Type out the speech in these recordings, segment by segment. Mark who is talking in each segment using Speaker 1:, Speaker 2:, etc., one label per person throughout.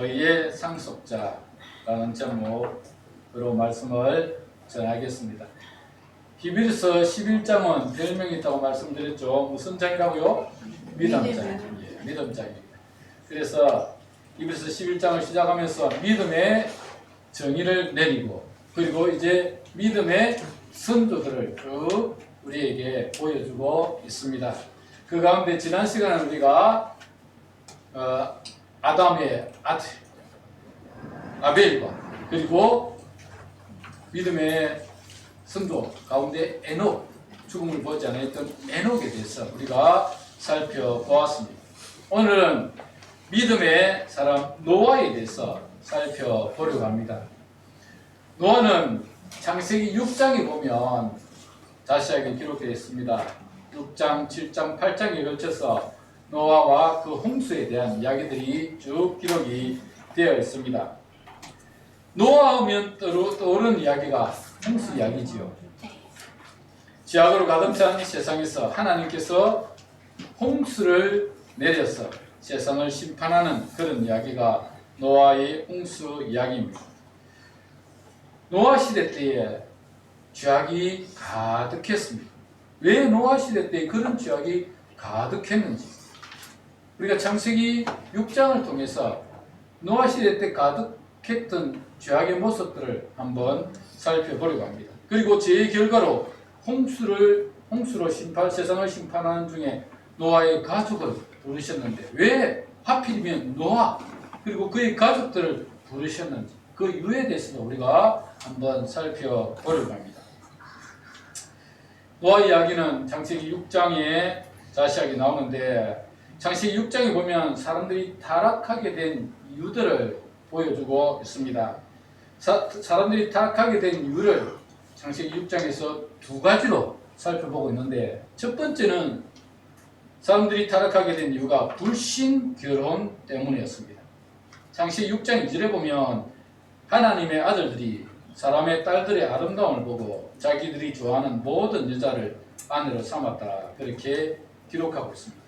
Speaker 1: 저희의 상속자라는 제목으로 말씀을 전하겠습니다. 히브리서 11장은 별명이 있다고 말씀드렸죠. 무슨 장이라고요? 믿음장. 믿음장입니다. 그래서 히브리서 11장을 시작하면서 믿음의 정의를 내리고, 그리고 이제 믿음의 선조들을 쭉 우리에게 보여주고 있습니다. 그 가운데 지난 시간에 우리가 아담의 아들 아벨과, 그리고 믿음의 선조 가운데 에녹, 죽음을 보지 않았던 에녹에 대해서 우리가 살펴보았습니다. 오늘은 믿음의 사람 노아에 대해서 살펴보려고 합니다. 노아는 창세기 6장에 보면 자세하게 기록되어 있습니다. 6장, 7장, 8장에 걸쳐서 노아와 그 홍수에 대한 이야기들이 쭉 기록이 되어 있습니다. 노아 하면 떠오르는 이야기가 홍수 이야기지요. 죄악으로 가득 찬 세상에서 하나님께서 홍수를 내려서 세상을 심판하는 그런 이야기가 노아의 홍수 이야기입니다. 노아 시대 때에 죄악이 가득했습니다. 왜 노아 시대 때에 그런 죄악이 가득했는지 우리가 창세기 6장을 통해서 노아 시대 때 가득했던 죄악의 모습들을 한번 살펴보려고 합니다. 그리고 죄의 결과로 홍수로 세상을 심판하는 중에 노아의 가족을 부르셨는데 왜 하필이면 노아 그리고 그의 가족들을 부르셨는지 그 이유에 대해서도 우리가 한번 살펴보려고 합니다. 노아 이야기는 창세기 6장에 자세하게 나오는데, 창세기 6장에 보면 사람들이 타락하게 된 이유들을 보여주고 있습니다. 사람들이 타락하게 된 이유를 창세기 6장에서 두 가지로 살펴보고 있는데, 첫 번째는 사람들이 타락하게 된 이유가 불신 결혼 때문이었습니다. 창세기 6장 2절에 보면 하나님의 아들들이 사람의 딸들의 아름다움을 보고 자기들이 좋아하는 모든 여자를 아내로 삼았다, 그렇게 기록하고 있습니다.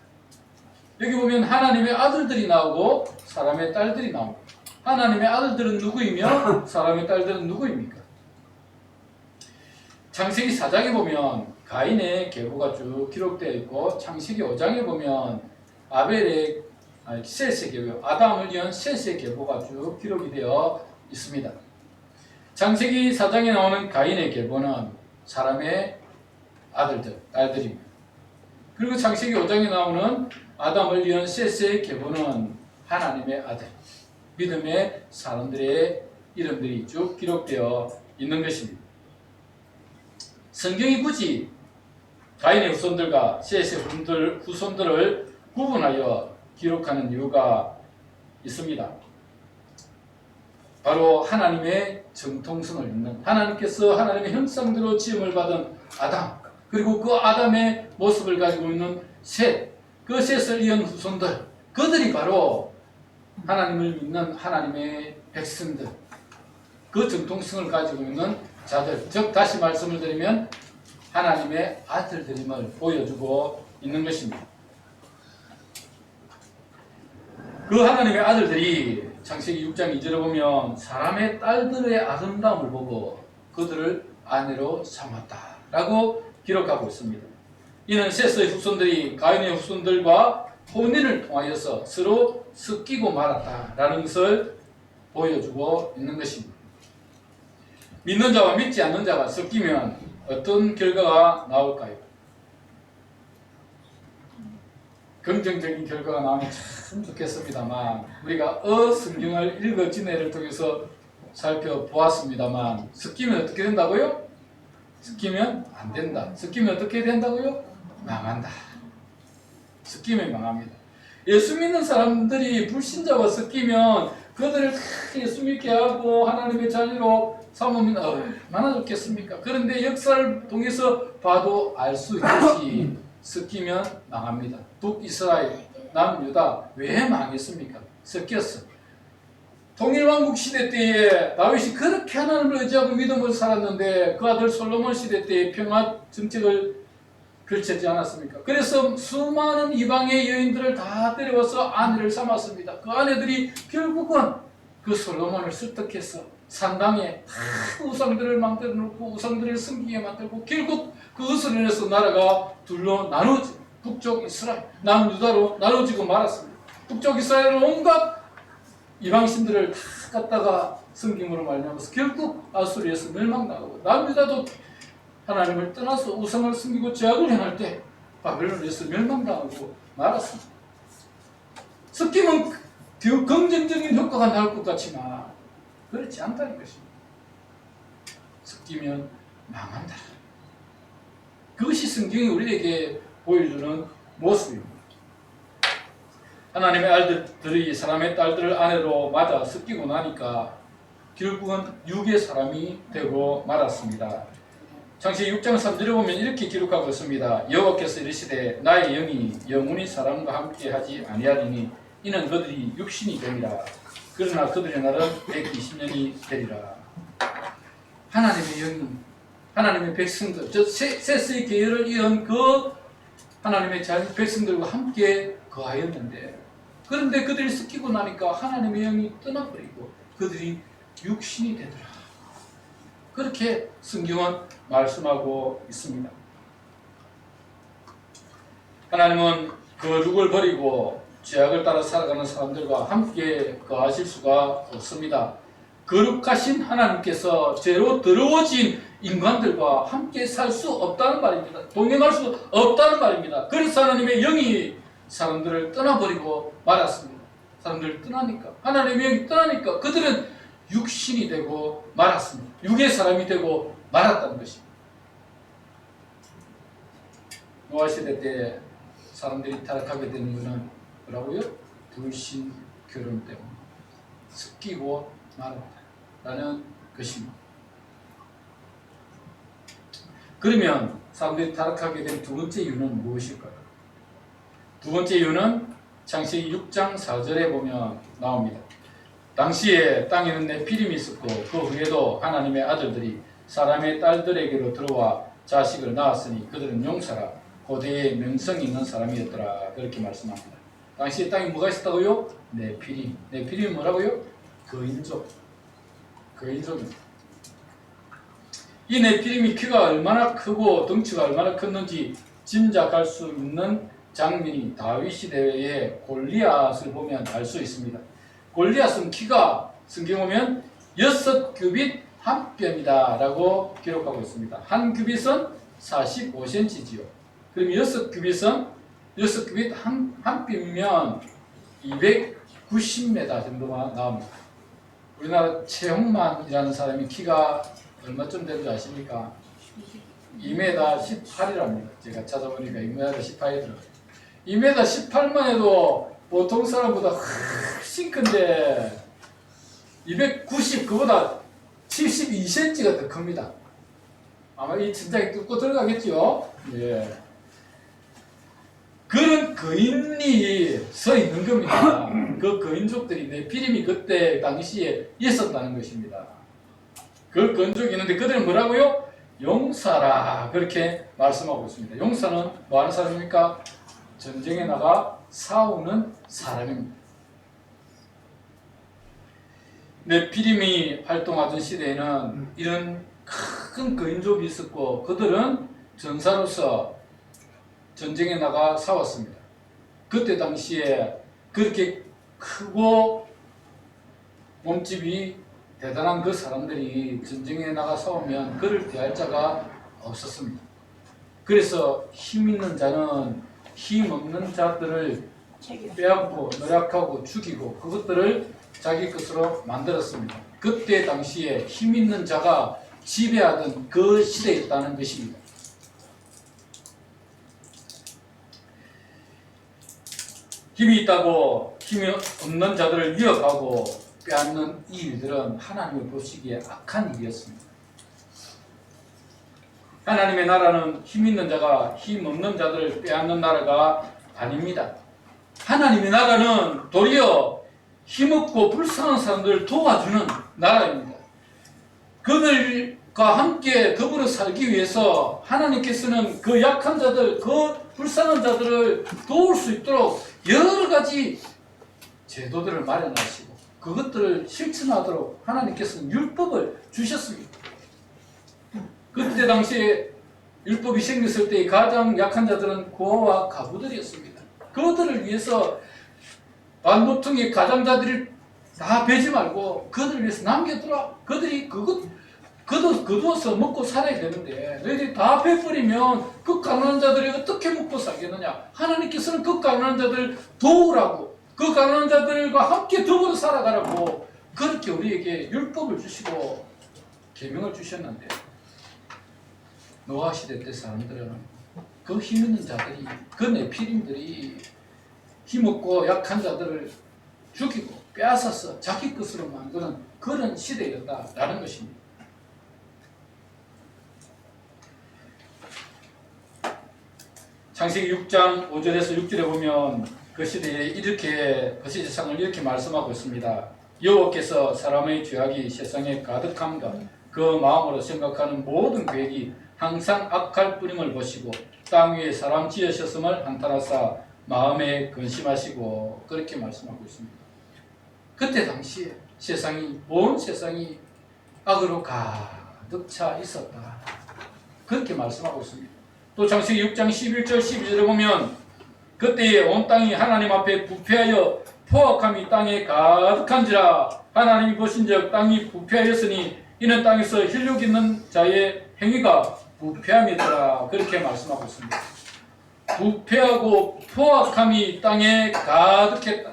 Speaker 1: 여기 보면 하나님의 아들들이 나오고 사람의 딸들이 나옵니다. 하나님의 아들들은 누구이며 사람의 딸들은 누구입니까? 창세기 4장에 보면 가인의 계보가 쭉 기록되어 있고, 창세기 5장에 보면 아벨의 셋의 계보, 아담을 위한 셋의 계보가 쭉 기록이 되어 있습니다. 창세기 4장에 나오는 가인의 계보는 사람의 아들들, 딸들입니다. 그리고 창세기 5장에 나오는 아담을 위한 셋의 계보는 하나님의 아들, 믿음의 사람들의 이름들이 쭉 기록되어 있는 것입니다. 성경이 굳이 가인의 후손들과 셋의 후손들을 구분하여 기록하는 이유가 있습니다. 바로 하나님의 정통성을 잇는, 하나님께서 하나님의 형상대로 지음을 받은 아담, 그리고 그 아담의 모습을 가지고 있는 셋, 그 셋을 이은 후손들, 그들이 바로 하나님을 믿는 하나님의 백성들, 그 정통성을 가지고 있는 자들, 즉 다시 말씀을 드리면 하나님의 아들들임을 보여주고 있는 것입니다. 그 하나님의 아들들이 창세기 6장 2절에 보면 사람의 딸들의 아름다움을 보고 그들을 아내로 삼았다라고 기록하고 있습니다. 이는 셋의 후손들이 가인의 후손들과 혼인을 통하여서 서로 섞이고 말았다라는 것을 보여주고 있는 것입니다. 믿는 자와 믿지 않는 자가 섞이면 어떤 결과가 나올까요? 긍정적인 결과가 나오면 참 좋겠습니다만, 우리가 성경을 읽어 지내를 통해서 살펴보았습니다만, 섞이면 어떻게 된다고요? 섞이면 안 된다. 섞이면 어떻게 된다고요? 망한다. 섞이면 망합니다. 예수 믿는 사람들이 불신자와 섞이면 그들을 예수 믿게 하고 하나님의 자녀로 삼으면 얼마나 좋겠습니까? 그런데 역사를 통해서 봐도 알 수 있듯이 섞이면 망합니다. 북이스라엘, 남유다 왜 망했습니까? 섞였어. 통일왕국 시대 때에 다윗이 그렇게 하나님을 의지하고 믿음을 살았는데 그 아들 솔로몬 시대 때의 평화 정책을 펼쳤지 않았습니까? 그래서 수많은 이방의 여인들을 다 데려와서 아내를 삼았습니다. 그 아내들이 결국은 그 솔로몬을 설득해서 산당에 다 우상들을 만들어 놓고 우상들을 섬기게 만들고 결국 그것을 인해서 나라가 둘로 나누어지 북쪽 이스라엘, 남유다로 나누어지고 말았습니다. 북쪽 이스라엘은 온갖 이방신들을 다 갖다가 섬김으로 말미암아서 결국 아수리에서 멸망당하고 남유다도 하나님을 떠나서 우상을 섬기고 죄악을 행할 때 바벨론에서 멸망당하고 말았습니다. 섞이면 긍정적인 효과가 나올 것 같지만 그렇지 않다는 것입니다. 섞이면 망한다. 그것이 성경이 우리에게 보여주는 모습입니다. 하나님의 아들들이 사람의 딸들을 아내로 맞아 섞이고 나니까 결국은 육의 사람이 되고 말았습니다. 창세기 6장 3절에 보면 이렇게 기록하고 있습니다. 여호와께서 이르시되 나의 영이 영원히 사람과 함께하지 아니하리니 이는 그들이 육신이 되리라. 그러나 그들의 날은 120년이 되리라. 하나님의 영이 하나님의 백성들, 저 셋의 계열을 이은 그 하나님의 백성들과 함께 거하였는데 그런데 그들이 섞이고 나니까 하나님의 영이 떠나버리고 그들이 육신이 되더라. 그렇게 성경은 말씀하고 있습니다. 하나님은 거룩을 버리고 죄악을 따라 살아가는 사람들과 함께 거하실 수가 없습니다. 거룩하신 하나님께서 죄로 더러워진 인간들과 함께 살 수 없다는 말입니다. 동행할 수 없다는 말입니다. 그래서 하나님의 영이 사람들을 떠나버리고 말았습니다. 사람들을 떠나니까 하나님의 영이 떠나니까 그들은 육신이 되고 말았습니다. 육의 사람이 되고 말았다는 것입니다. 노아 시대 때 사람들이 타락하게 되는 것은 뭐라고요? 불신 결혼 때문에 섞이고 말았다라는 것입니다. 그러면 사람들이 타락하게 된 두 번째 이유는 무엇일까요? 두 번째 이유는 창세기 6장 4절에 보면 나옵니다. 당시에 땅에는 네피림이 있었고 그 후에도 하나님의 아들들이 사람의 딸들에게로 들어와 자식을 낳았으니 그들은 용사라 고대의 명성이 있는 사람이었더라. 그렇게 말씀합니다. 당시에 땅에 뭐가 있었다고요? 네피림. 네피림이 뭐라고요? 거인족입니다. 이 네피림이 키가 얼마나 크고 덩치가 얼마나 컸는지 짐작할 수 있는 장면이 다윗 시대의 골리앗을 보면 알 수 있습니다. 골리앗은 키가 성경 보면 6규빗 한 뼘이다 라고 기록하고 있습니다. 한 규빗은 45cm지요. 그럼 6규빗 한 뼘이면 290m 정도가 나옵니다. 우리나라 최홍만이라는 사람이 키가 얼마쯤 되는지 아십니까? 2m 18이랍니다. 제가 찾아보니까 2m 18이더라고요. 2m 18만 해도 보통 사람보다 훨씬 큰데 290 그보다 72cm가 더 큽니다. 아마 이 천장이 뚫고 들어가겠죠? 예. 그런 거인이 서 있는 겁니다. 그 거인족들이 네피림이 그때 당시에 있었다는 것입니다. 그 건족이 있는데 그들은 뭐라고요? 용사라 그렇게 말씀하고 있습니다. 용사는 뭐 하는 사람입니까? 전쟁에 나가 싸우는 사람입니다. 네피림이 활동하던 시대에는 이런 큰 거인족이 있었고 그들은 전사로서 전쟁에 나가 싸웠습니다. 그때 당시에 그렇게 크고 몸집이 대단한 그 사람들이 전쟁에 나가 싸우면 그를 대할 자가 없었습니다. 그래서 힘 있는 자는 힘 없는 자들을 빼앗고 노략하고 죽이고 그것들을 자기 것으로 만들었습니다. 그때 당시에 힘 있는 자가 지배하던 그 시대였다는 것입니다. 힘이 있다고 힘이 없는 자들을 위협하고 빼앗는 이 일들은 하나님이 보시기에 악한 일이었습니다. 하나님의 나라는 힘 있는 자가 힘 없는 자들을 빼앗는 나라가 아닙니다. 하나님의 나라는 도리어 힘없고 불쌍한 사람들을 도와주는 나라입니다. 그들 함께 더불어 살기 위해서 하나님께서는 그 약한 자들, 그 불쌍한 자들을 도울 수 있도록 여러 가지 제도들을 마련하시고 그것들을 실천하도록 하나님께서는 율법을 주셨습니다. 그때 당시에 율법이 생겼을 때 가장 약한 자들은 고아와 가부들이었습니다. 그들을 위해서 반도통의 가장자들을 다 베지 말고 그들을 위해서 남겨두라. 그들이 거두어서 먹고 살아야 되는데 너희들이 다 베버리면 그 가난한 자들이 어떻게 먹고 살겠느냐. 하나님께서는 그 가난한 자들을 도우라고, 그 가난한 자들과 함께 더불어 살아가라고 그렇게 우리에게 율법을 주시고 계명을 주셨는데, 노아 시대 때 사람들은 그 힘 있는 자들이, 그 네피림들이 힘없고 약한 자들을 죽이고 빼앗아서 자기 것으로 만드는 그런 시대였다라는 것입니다. 창세기 6장 5절에서 6절에 보면 그 시대에 이렇게, 그 세상을 이렇게 말씀하고 있습니다. 여호와께서 사람의 죄악이 세상에 가득함과 그 마음으로 생각하는 모든 계획이 항상 악할 뿐임을 보시고 땅 위에 사람 지으셨음을 한탄하사 마음에 근심하시고, 그렇게 말씀하고 있습니다. 그때 당시에 세상이, 온 세상이 악으로 가득 차 있었다, 그렇게 말씀하고 있습니다. 또 창세기 6장 11절 12절에 보면 그때에 온 땅이 하나님 앞에 부패하여 포악함이 땅에 가득한지라 하나님이 보신즉 땅이 부패하였으니 이는 땅에서 혈육 있는 자의 행위가 부패함이더라, 그렇게 말씀하고 있습니다. 부패하고 포악함이 땅에 가득했다.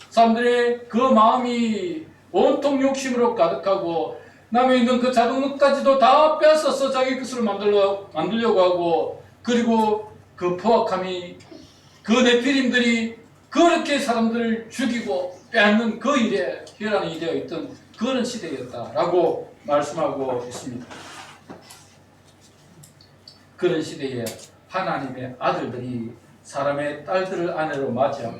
Speaker 1: 사람들의 그 마음이 온통 욕심으로 가득하고 남에 있는 그 작은 것까지도 다 빼앗아서 자기 것으로 만들려고 하고, 그리고 그 포악함이, 그 네피림들이 그렇게 사람들을 죽이고 빼앗는 그 일에 혈안이 되어 있던 그런 시대였다라고 말씀하고 있습니다. 그런 시대에 하나님의 아들들이 사람의 딸들을 아내로 맞이하고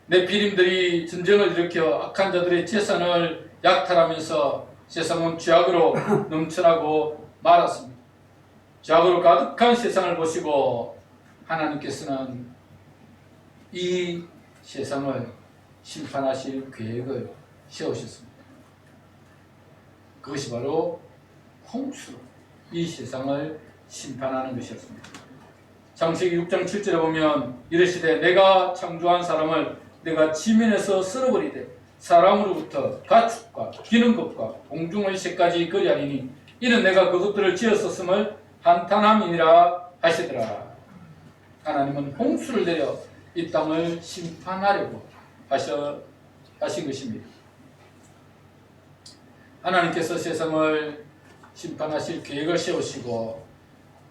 Speaker 1: 네피림들이 전쟁을 일으켜 악한 자들의 재산을 약탈하면서 세상은 죄악으로 넘쳐나고 말았습니다. 죄악으로 가득한 세상을 보시고 하나님께서는 이 세상을 심판하실 계획을 세우셨습니다. 그것이 바로 홍수로 이 세상을 심판하는 것이었습니다. 창세기 6장 7절에 보면 이르시되 내가 창조한 사람을 내가 지면에서 쓸어버리되 사람으로부터 가축과 기는 것과 공중의 새까지 거리하리니 이는 내가 그것들을 지었었음을 한탄함이니라 하시더라. 하나님은 홍수를 내려 이 땅을 심판하려고 하신 것입니다. 하나님께서 세상을 심판하실 계획을 세우시고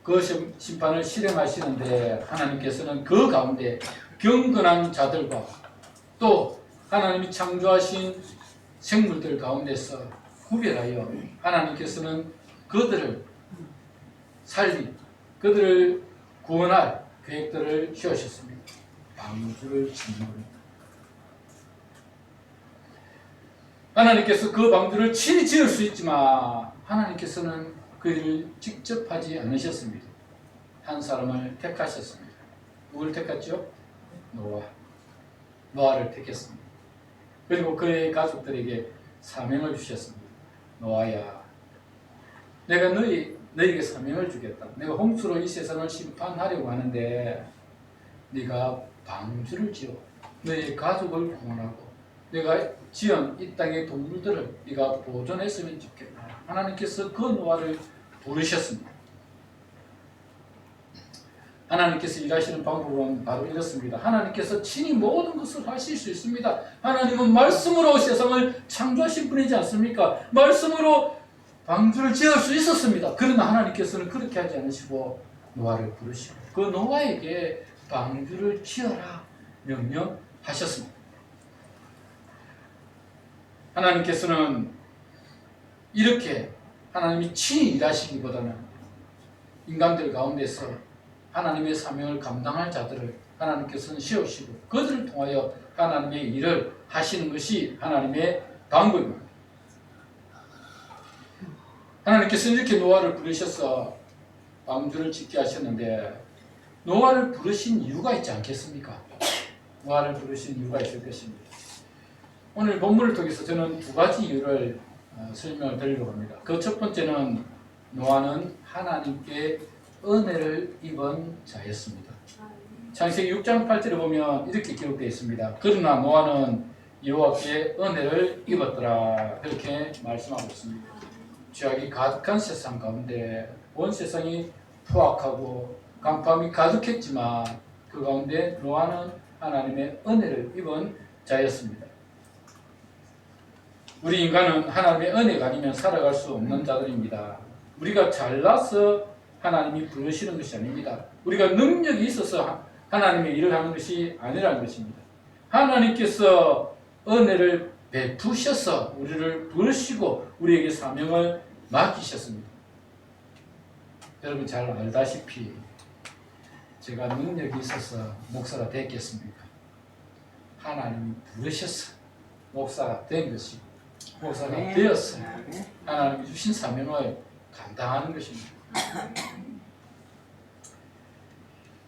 Speaker 1: 그 심판을 실행하시는데 하나님께서는 그 가운데 경건한 자들과 또 하나님이 창조하신 생물들 가운데서 구별하여 하나님께서는 그들을 살리, 그들을 구원할 계획들을 세우셨습니다. 방주를 짓는 겁니다. 하나님께서 그 방주를 친히 지을 수 있지만 하나님께서는 그 일을 직접 하지 않으셨습니다. 한 사람을 택하셨습니다. 누구를 택했죠? 노아를 택했습니다. 그리고 그의 가족들에게 사명을 주셨습니다. 노아야, 내가 너에게 사명을 주겠다. 내가 홍수로 이 세상을 심판하려고 하는데 네가 방주를 지어 너의 가족을 구원하고 내가 지은 이 땅의 동물들을 네가 보존했으면 좋겠다. 하나님께서 그 노아를 부르셨습니다. 하나님께서 일하시는 방법은 바로 이렇습니다. 하나님께서 친히 모든 것을 하실 수 있습니다. 하나님은 말씀으로 세상을 창조하신 분이지 않습니까? 말씀으로 방주를 지을 수 있었습니다. 그러나 하나님께서는 그렇게 하지 않으시고 노아를 부르시고 그 노아에게 방주를 지어라 명령하셨습니다. 하나님께서는 이렇게 하나님이 친히 일하시기보다는 인간들 가운데서 하나님의 사명을 감당할 자들을 하나님께서는 세우시고 그들을 통하여 하나님의 일을 하시는 것이 하나님의 방법입니다. 하나님께서 이렇게 노아를 부르셔서 방주를 짓게 하셨는데 노아를 부르신 이유가 있지 않겠습니까? 노아를 부르신 이유가 있을 것입니다. 오늘 본문을 통해서 저는 두 가지 이유를 설명을 드리려고 합니다. 그 첫 번째는 노아는 하나님께 은혜를 입은 자였습니다. 창세기 6장 8절에 보면 이렇게 기록되어 있습니다. 그러나 노아는 여호와께 은혜를 입었더라. 그렇게 말씀하고 있습니다. 죄악이 가득한 세상 가운데 온 세상이 포악하고 간파함이 가득했지만 그 가운데 노아는 하나님의 은혜를 입은 자였습니다. 우리 인간은 하나님의 은혜가 아니면 살아갈 수 없는 자들입니다. 우리가 잘나서 하나님이 부르시는 것이 아닙니다. 우리가 능력이 있어서 하나님의 일을 하는 것이 아니라는 것입니다. 하나님께서 은혜를 베푸셔서 우리를 부르시고 우리에게 사명을 맡기셨습니다. 여러분 잘 알다시피 제가 능력이 있어서 목사가 됐겠습니까? 하나님이 부르셔서 목사가 된 것이고 목사가 되어서 하나님이 주신 사명을 감당하는 것입니다.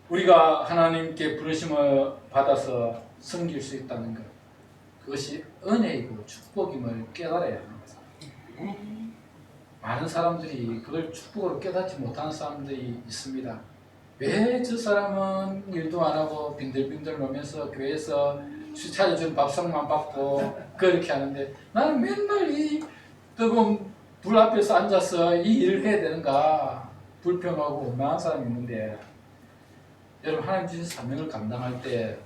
Speaker 1: 우리가 하나님께 부르심을 받아서 섬길 수 있다는 것, 그것이 은혜이고 축복임을 깨달아야 합니다. 많은 사람들이 그걸 축복으로 깨닫지 못하는 사람들이 있습니다. 왜 저 사람은 일도 안 하고 빈들빈들 놀면서 교회에서 차려준 밥상만 받고 그렇게 하는데 나는 맨날 이 뜨거운 불 앞에서 앉아서 이 일을 해야 되는가 불평하고 원망한 사람이 있는데, 여러분 하나님 주신 사명을 감당할 때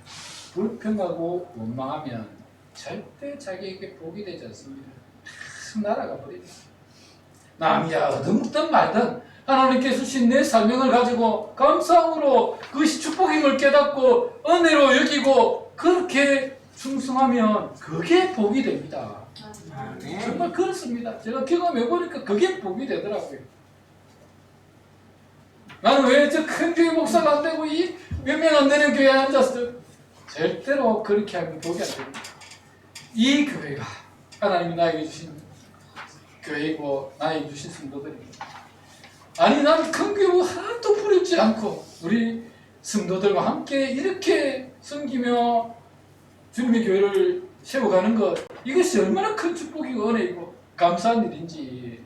Speaker 1: 불평하고 원망하면 절대 자기에게 복이 되지 않습니다. 탁 날아가 버립니다. 남이야 얻든 말든 하나님께서 주신 내 사명을 가지고 감사함으로 그것이 축복임을 깨닫고 은혜로 여기고 그렇게 충성하면 그게 복이 됩니다. 정말 그렇습니다. 제가 경험해 보니까 그게 복이 되더라고요. 나는 왜 저 큰 교회 목사가 안 되고 이 몇 명 안 되는 교회에 앉았어? 절대로 그렇게 하면 복이 안 됩니다. 이 교회가 하나님이 나에게 주신 교회이고 나에게 주신 성도들입니다. 아니 나는 큰 교회 하나도 부럽지 않고 우리 성도들과 함께 이렇게 섬기며 주님의 교회를 세워가는 것, 이것이 얼마나 큰 축복이고 은혜이고 감사한 일인지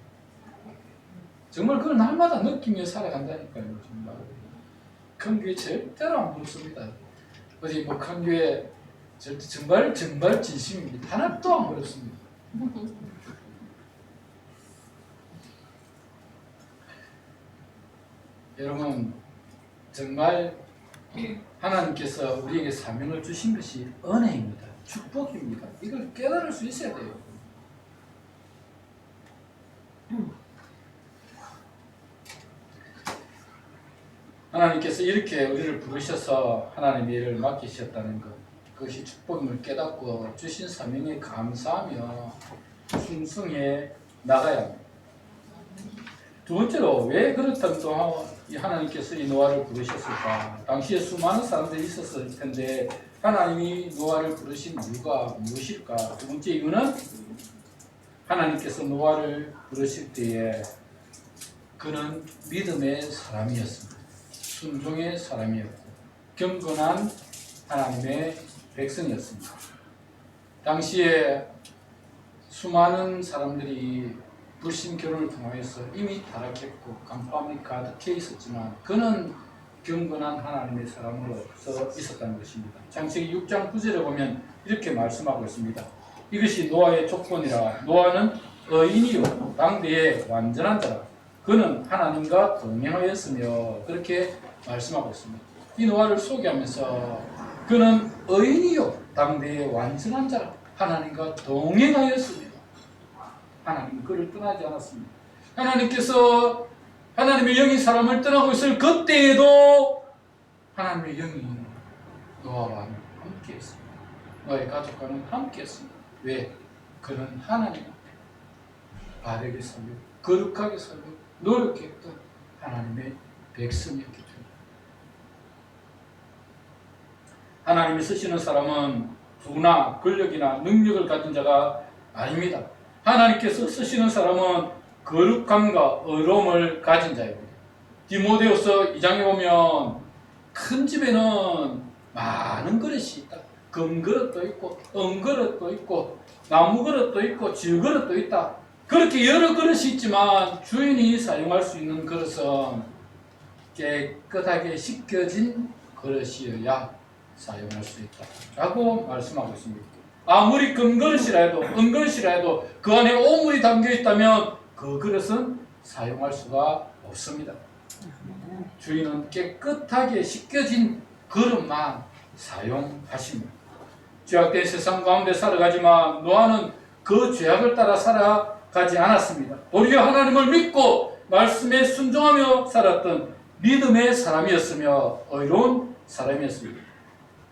Speaker 1: 정말 그걸 날마다 느끼며 살아간다니까요. 정말 큰 교회 절대로 안 부럽습니다. 어디 뭐 큰 교회 정말 진심입니다. 하나도 안 부럽습니다. 여러분 정말 하나님께서 우리에게 사명을 주신 것이 은혜입니다. 축복입니다. 이걸 깨달을 수 있어야 돼요. 하나님께서 이렇게 우리를 부르셔서 하나님의 일을 맡기셨다는 것, 그것이 축복임을 깨닫고 주신 사명에 감사하며 충성해 나가야 합니다. 두 번째로 왜 그렇다면 또 하나님께서 이 노아를 부르셨을까? 당시에 수많은 사람들이 있었을 텐데 하나님이 노아를 부르신 이유가 무엇일까? 두 번째 이유는 하나님께서 노아를 부르실 때에 그는 믿음의 사람이었습니다. 순종의 사람이었고 경건한 하나님의 백성이었습니다. 당시에 수많은 사람들이 불신 결혼을 통하여서 이미 타락했고 간파함이 가득해 있었지만 그는 경건한 하나님의 사람으로서 있었다는 것입니다. 창세기 6장 9절에 보면 이렇게 말씀하고 있습니다. 이것이 노아의 조건이라. 노아는 의인이요 당대의 완전한 자라. 그는 하나님과 동행하였으며 그렇게 말씀하고 있습니다. 이 노아를 소개하면서 그는 의인이요 당대의 완전한 자라. 하나님과 동행하였으며 하나님은 그를 떠나지 않았습니다. 하나님께서 하나님의 영이 사람을 떠나고 있을 그때에도 하나님의 영이 노아와 함께했습니다. 노아의 가족과는 함께했습니다. 왜? 그는 하나님 바르게 살고 거룩하게 살고 노력했던 하나님의 백성이었기 때문에. 하나님이 쓰시는 사람은 부나 권력이나 능력을 가진 자가 아닙니다. 하나님께서 쓰시는 사람은 거룩함과 의로움을 가진 자입니다. 디모데후서 2장에 보면 큰 집에는 많은 그릇이 있다. 금그릇도 있고 은그릇도 있고 나무그릇도 있고 질그릇도 있다. 그렇게 여러 그릇이 있지만 주인이 사용할 수 있는 그릇은 깨끗하게 씻겨진 그릇이어야 사용할 수 있다 라고 말씀하고 있습니다. 아무리 금그릇이라 해도 은그릇이라 해도 그 안에 오물이 담겨 있다면 그 그릇은 사용할 수가 없습니다. 주인은 깨끗하게 씻겨진 그릇만 사용하십니다. 죄악된 세상 가운데 살아가지만 노아는 그 죄악을 따라 살아가지 않았습니다. 오히려 하나님을 믿고 말씀에 순종하며 살았던 믿음의 사람이었으며 의로운 사람이었습니다.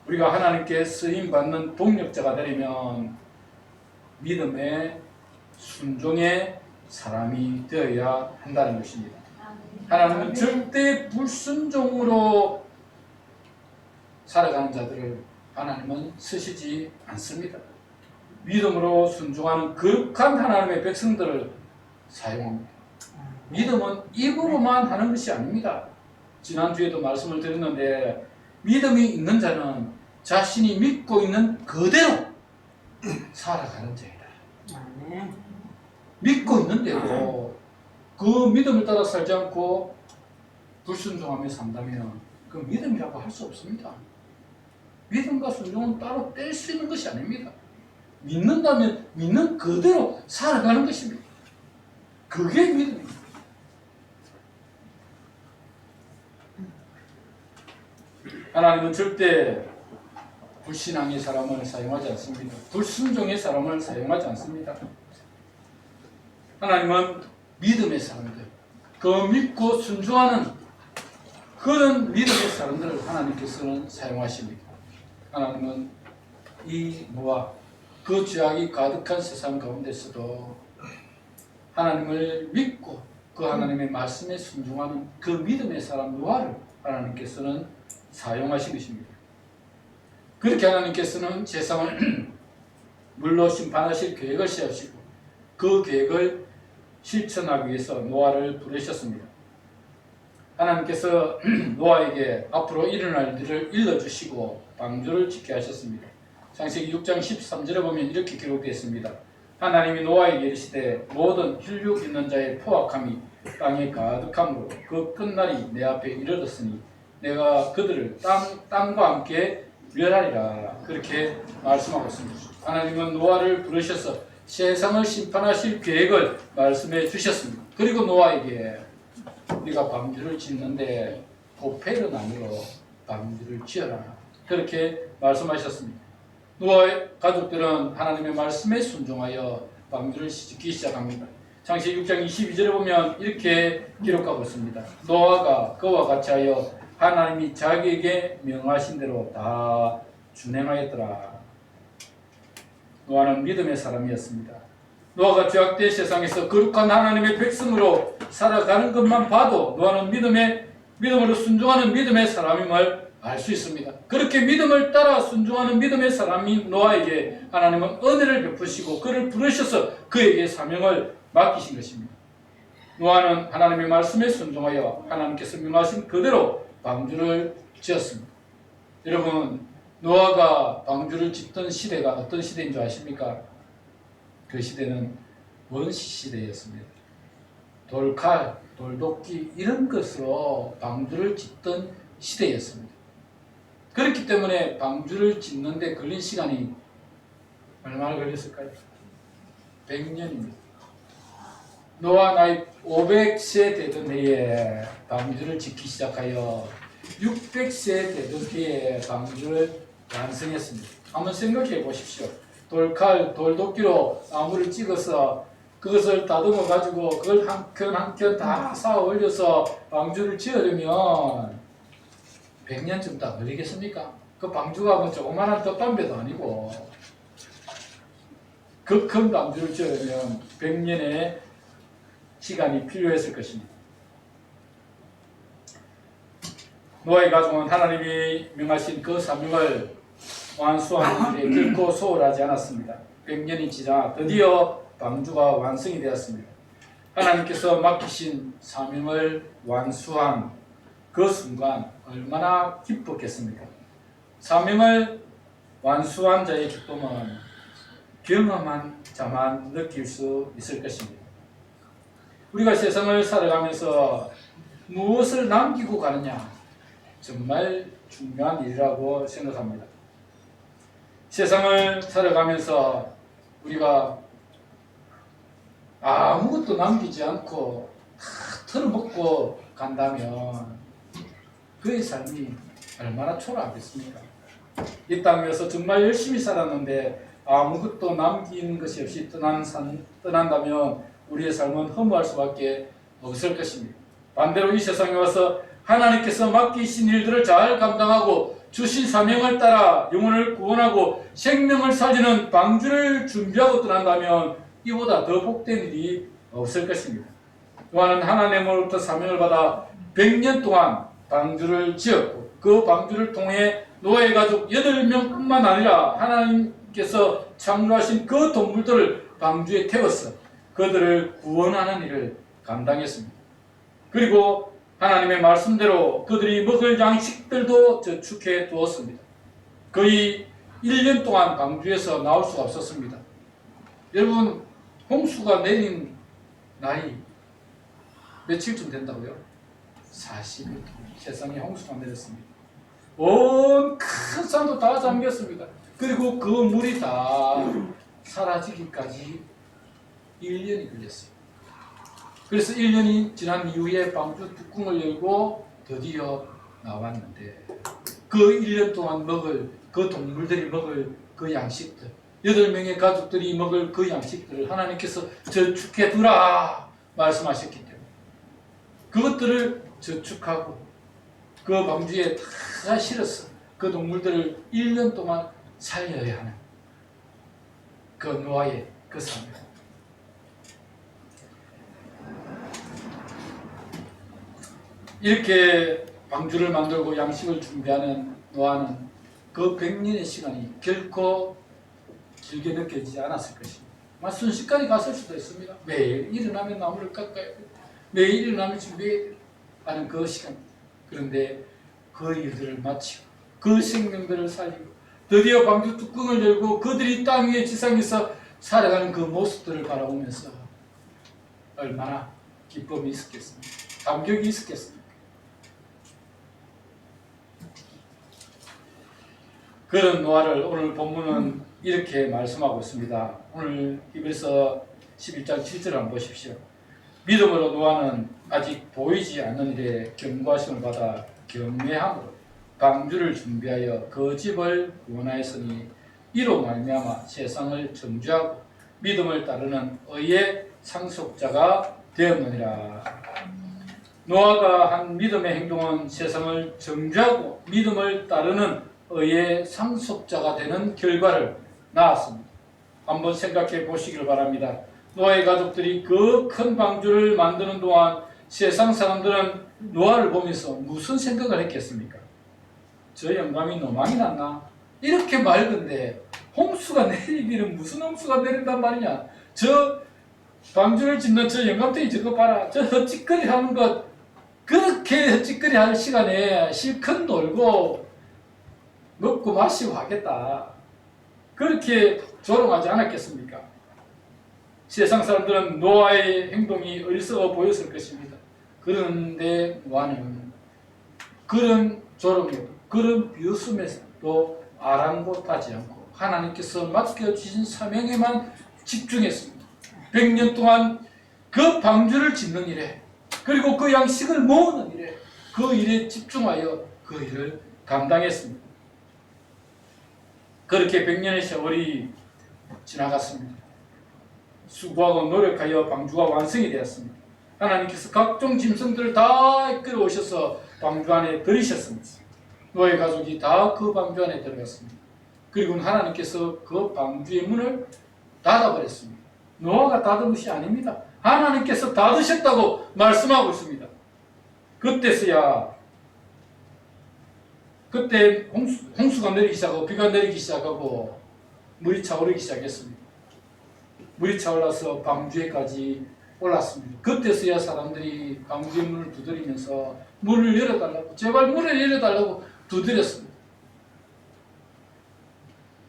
Speaker 1: 우리가 하나님께 쓰임받는 동력자가 되려면 믿음의 순종의 사람이 되어야 한다는 것입니다. 하나님은 절대 불순종으로 살아가는 자들을 하나님은 쓰시지 않습니다. 믿음으로 순종하는 거룩한 하나님의 백성들을 사용합니다. 믿음은 입으로만 하는 것이 아닙니다. 지난주에도 말씀을 드렸는데 믿음이 있는 자는 자신이 믿고 있는 그대로 살아가는 자이다. 믿고 있는 대로 그 믿음을 따라 살지 않고 불순종하며 산다면 그 믿음이라고 할 수 없습니다. 믿음과 순종은 따로 뗄 수 있는 것이 아닙니다. 믿는다면 믿는 그대로 살아가는 것입니다. 그게 믿음입니다. 하나님은 절대 불신앙의 사람을 사용하지 않습니다. 불순종의 사람을 사용하지 않습니다. 하나님은 믿음의 사람들, 그 믿고 순종하는 그런 믿음의 사람들을 하나님께서는 사용하십니다. 하나님은 이 노아, 그 죄악이 가득한 세상 가운데서도 하나님을 믿고 그 하나님의 말씀에 순종하는 그 믿음의 사람 노아를 하나님께서는 사용하신 것입니다. 그렇게 하나님께서는 세상을 물로 심판하실 계획을 세우시고 그 계획을 실천하기 위해서 노아를 부르셨습니다. 하나님께서 노아에게 앞으로 일어날 일을 일러주시고 방주를 짓게 하셨습니다. 창세기 6장 13절에 보면 이렇게 기록되어 있습니다. 하나님이 노아에게 이르시되 모든 혈육 있는 자의 포악함이 땅에 가득함으로 그 끝날이 내 앞에 이르렀으니 내가 그들을 땅과 함께 멸하리라. 그렇게 말씀하고 있습니다. 하나님은 노아를 부르셔서 세상을 심판하실 계획을 말씀해 주셨습니다. 그리고 노아에게 네가 방주를 짓는데 보페르 나무로 방주를 지어라. 그렇게 말씀하셨습니다. 노아의 가족들은 하나님의 말씀에 순종하여 방주를 짓기 시작합니다. 창세기 6장 22절에 보면 이렇게 기록하고 있습니다. 노아가 그와 같이 하여 하나님이 자기에게 명하신 대로 다 준행하였더라. 노아는 믿음의 사람이었습니다. 노아가 죄악된 세상에서 거룩한 하나님의 백성으로 살아가는 것만 봐도 노아는 믿음으로 순종하는 믿음의 사람임을 알 수 있습니다. 그렇게 믿음을 따라 순종하는 믿음의 사람인 노아에게 하나님은 은혜를 베푸시고 그를 부르셔서 그에게 사명을 맡기신 것입니다. 노아는 하나님의 말씀에 순종하여 하나님께서 명하신 그대로 방주를 지었습니다. 여러분, 노아가 방주를 짓던 시대가 어떤 시대인 줄 아십니까? 그 시대는 원시 시대였습니다. 돌칼, 돌도끼 이런 것으로 방주를 짓던 시대였습니다. 그렇기 때문에 방주를 짓는데 걸린 시간이 얼마나 걸렸을까요? 100년입니다. 노아 나이 500세 되던 해에 방주를 짓기 시작하여 600세 되던 해에 방주를 완성했습니다. 한번 생각해 보십시오. 돌칼, 돌도끼로 나무를 찍어서 그것을 다듬어 가지고 그걸 한 켠 한 켠 다 쌓아 올려서 방주를 지으려면 100년쯤 다 걸리겠습니까? 그 방주가 뭐 조그만한 돛담배도 아니고 그 큰 방주를 지으려면 100년의 시간이 필요했을 것입니다. 노아의 가족은 하나님이 명하신 그 사명을 완수하는 일에 결코 소홀하지 않았습니다. 100년이 지나 드디어 방주가 완성이 되었습니다. 하나님께서 맡기신 사명을 완수한 그 순간 얼마나 기뻤겠습니까? 사명을 완수한 자의 기쁨은 경험한 자만 느낄 수 있을 것입니다. 우리가 세상을 살아가면서 무엇을 남기고 가느냐, 정말 중요한 일이라고 생각합니다. 세상을 살아가면서 우리가 아무것도 남기지 않고 다 털어먹고 간다면 그의 삶이 얼마나 초라하겠습니까? 이 땅에서 정말 열심히 살았는데 아무것도 남긴 것이 없이 떠난다면 우리의 삶은 허무할 수밖에 없을 것입니다. 반대로 이 세상에 와서 하나님께서 맡기신 일들을 잘 감당하고 주신 사명을 따라 영혼을 구원하고 생명을 살리는 방주를 준비하고 떠난다면 이보다 더 복된 일이 없을 것입니다. 요한은 하나님으로부터 사명을 받아 100년 동안 방주를 지었고 그 방주를 통해 노아의 가족 8명뿐만 아니라 하나님께서 창조하신 그 동물들을 방주에 태워서 그들을 구원하는 일을 감당했습니다. 그리고 하나님의 말씀대로 그들이 먹을 양식들도 저축해 두었습니다. 거의 1년 동안 방주에서 나올 수가 없었습니다. 여러분, 홍수가 내린 날이 며칠쯤 된다고요? 40일 동안 세상에 홍수가 내렸습니다. 온 큰 산도 다 잠겼습니다. 그리고 그 물이 다 사라지기까지 1년이 걸렸어요. 그래서 1년이 지난 이후에 방주 뚜껑을 열고 드디어 나왔는데 그 1년 동안 먹을 그 동물들이 먹을 그 양식들 8명의 가족들이 먹을 그 양식들을 하나님께서 저축해 두라 말씀하셨기 때문에 그것들을 저축하고 그 방주에 다 실어서 그 동물들을 1년 동안 살려야 하는 그 노아의 그 사명. 이렇게 방주를 만들고 양식을 준비하는 노아는 그 100년의 시간이 결코 길게 느껴지지 않았을 것입니다. 순식간에 갔을 수도 있습니다. 매일 일어나면 나무를 깎아야 돼. 매일 일어나면 준비해야 하는 그 시간. 그런데 그 일들을 마치고 그 생명들을 살리고 드디어 방주 뚜껑을 열고 그들이 땅 위에 지상에서 살아가는 그 모습들을 바라보면서 얼마나 기쁨이 있었겠습니까? 감격이 있었겠습니까? 그런 노아를 오늘 본문은 이렇게 말씀하고 있습니다. 오늘 히브리서 11장 7절을 한번 보십시오. 믿음으로 노아는 아직 보이지 않는 일에 경고하심을 받아 경외함으로 방주를 준비하여 그 집을 구원하였으니 이로 말미암아 세상을 정죄하고 믿음을 따르는 의의 상속자가 되었느니라. 노아가 한 믿음의 행동은 세상을 정죄하고 믿음을 따르는 의의 상속자가 되는 결과를 낳았습니다. 한번 생각해 보시길 바랍니다. 노아의 가족들이 그 큰 방주를 만드는 동안 세상 사람들은 노아를 보면서 무슨 생각을 했겠습니까? 저 영감이 노망이 났나? 이렇게 맑은데 홍수가 내리기는 무슨 홍수가 내린단 말이냐? 저 방주를 짓는 저 영감탱이 저거 봐라. 저 헛짓거리 하는 것 그렇게 헛짓거리 할 시간에 실컷 놀고 먹고 마시고 하겠다. 그렇게 조롱하지 않았겠습니까? 세상 사람들은 노아의 행동이 어리석어 보였을 것입니다. 그런데 노아는 그런 조롱에도 그런 비웃음에도 아랑곳하지 않고 하나님께서 맡겨주신 사명에만 집중했습니다. 100년 동안 그 방주를 짓는 일에 그리고 그 양식을 모으는 일에 그 일에 집중하여 그 일을 감당했습니다. 그렇게 100년의 세월이 지나갔습니다. 수고하고 노력하여 방주가 완성이 되었습니다. 하나님께서 각종 짐승들을 다 이끌어 오셔서 방주 안에 들이셨습니다. 노아의 가족이 다 그 방주 안에 들어갔습니다. 그리고 하나님께서 그 방주의 문을 닫아버렸습니다. 노아가 닫은 것이 아닙니다. 하나님께서 닫으셨다고 말씀하고 있습니다. 그때 홍수가 내리기 시작하고 비가 내리기 시작하고 물이 차오르기 시작했습니다. 물이 차올라서 방주에까지 올랐습니다. 그때서야 사람들이 방주의 문을 두드리면서 문을 열어달라고, 제발 문을 열어달라고 두드렸습니다.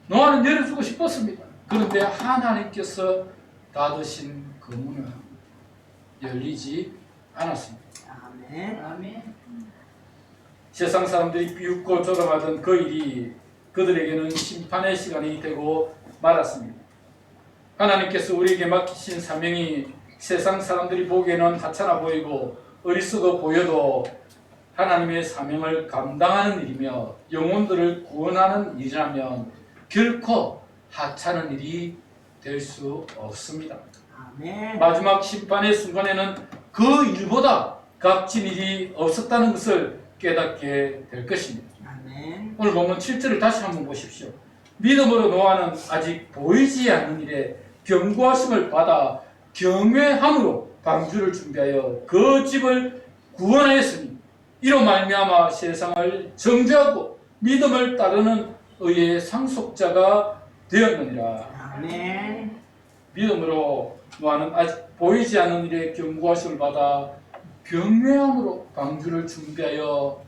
Speaker 1: 노아는 열어주고 싶었습니다. 그런데 하나님께서 닫으신 그 문은 열리지 않았습니다.
Speaker 2: 아멘.
Speaker 1: 세상 사람들이 비웃고 조롱하던 그 일이 그들에게는 심판의 시간이 되고 말았습니다. 하나님께서 우리에게 맡기신 사명이 세상 사람들이 보기에는 하찮아 보이고 어리석어 보여도 하나님의 사명을 감당하는 일이며 영혼들을 구원하는 일이라면 결코 하찮은 일이 될 수 없습니다.
Speaker 2: 아멘.
Speaker 1: 마지막 심판의 순간에는 그 일보다 값진 일이 없었다는 것을 깨닫게 될 것입니다.
Speaker 2: 아멘.
Speaker 1: 오늘 본문 7절을 다시 한번 보십시오. 믿음으로 노아는 아직 보이지 않는 일에 경고하심을 받아 경외함으로 방주를 준비하여 그 집을 구원하였으니 이로 말미암아 세상을 정죄하고 믿음을 따르는 의의 상속자가 되었느니라.
Speaker 2: 아멘.
Speaker 1: 믿음으로 노아는 아직 보이지 않는 일에 경고하심을 받아 경외함으로 방주를 준비하여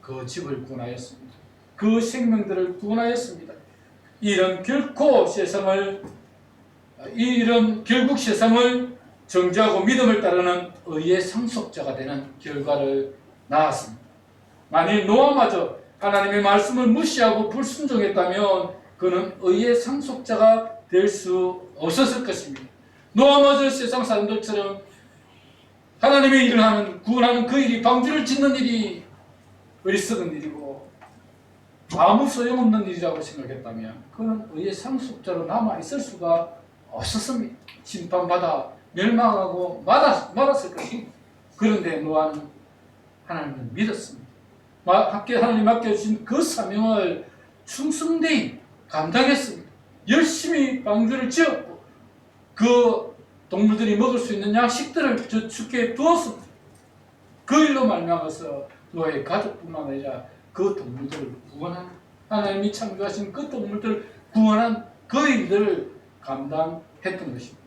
Speaker 1: 그 집을 구원하였습니다. 그 생명들을 구원하였습니다. 이런 결국 세상을 정죄하고 믿음을 따르는 의의 상속자가 되는 결과를 낳았습니다. 만일 노아마저 하나님의 말씀을 무시하고 불순종했다면 그는 의의 상속자가 될 수 없었을 것입니다. 노아마저 세상 사람들처럼 하나님의 일을 하는, 구원하는 그 일이, 방주를 짓는 일이 어리석은 일이고 아무 소용없는 일이라고 생각했다면 그는 의의 상속자로 남아있을 수가 없었습니다. 심판받아 멸망하고 말았을 것입니다. 그런데 노아는 하나님을 믿었습니다. 하나님 맡겨주신 그 사명을 충성되이 감당했습니다. 열심히 방주를 지었고 그 동물들이 먹을 수 있는 양식들을 저축해 두었습니다. 그 일로 말미암아서 노아의 가족뿐만 아니라 그 동물들을 구원한, 하나님이 창조하신 그 동물들을 구원한 그 일들을 감당했던 것입니다.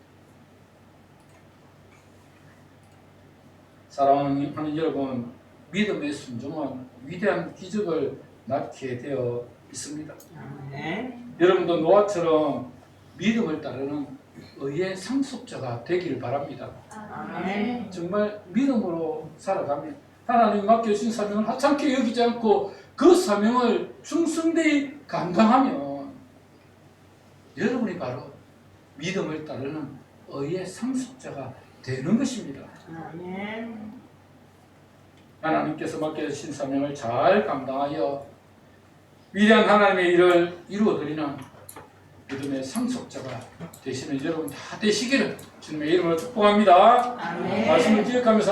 Speaker 1: 사랑하는 여러분, 믿음의 순종은 위대한 기적을 낳게 되어 있습니다.
Speaker 2: 아멘.
Speaker 1: 여러분도 노아처럼 믿음을 따르는 의의 상속자가 되기를 바랍니다.
Speaker 2: 아멘.
Speaker 1: 정말 믿음으로 살아가면 하나님이 맡겨주신 사명을 하찮게 여기지 않고 그 사명을 충성되이 감당하면 여러분이 바로 믿음을 따르는 의의 상속자가 되는 것입니다.
Speaker 2: 아멘.
Speaker 1: 하나님께서 맡겨주신 사명을 잘 감당하여 위대한 하나님의 일을 이루어드리는 믿음의 상속자가 되시는 여러분 다 되시기를 주님의 이름으로 축복합니다.
Speaker 2: 아멘.
Speaker 1: 말씀을 기억하면서